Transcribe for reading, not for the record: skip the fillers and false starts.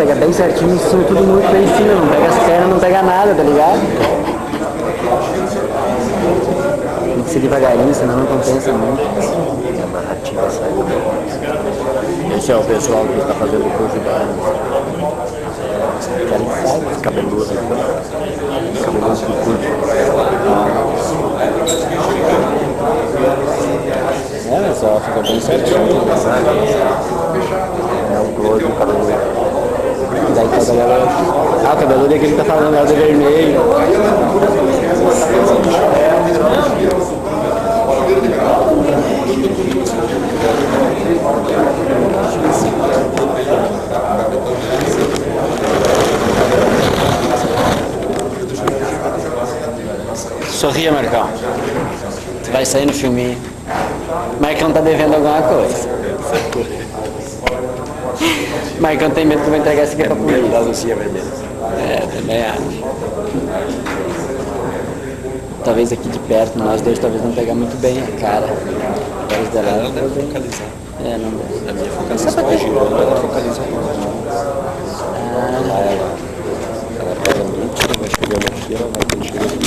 pega bem certinho, isso tudo muito bem em cima, não pega as pernas, não pega nada, tá ligado? Tem que ser devagarinho, senão não compensa muito. A narrativa sai. Esse é o pessoal que está fazendo o curso da cabeludo. Cabeludo do curso. É, só fica bem certinho. É o close do cabeludo. E daí tá a galera. Ah, o cabeludo é aquele que tá falando, é o de vermelho. Sorria, Marcão. Tu vai sair no filminho. Marcão tá devendo alguma coisa. Marcão tem medo que eu vou entregar esse aqui pra polícia. Da Lucia Vermelha. É, também acho. Talvez aqui de perto, nós dois talvez não pegar muito bem a cara. Talvez dela Não deve focalizar. É, não deve. A minha focalização é girando, ela focaliza muito. Ela pega muito, vai chegando aqui, ela vai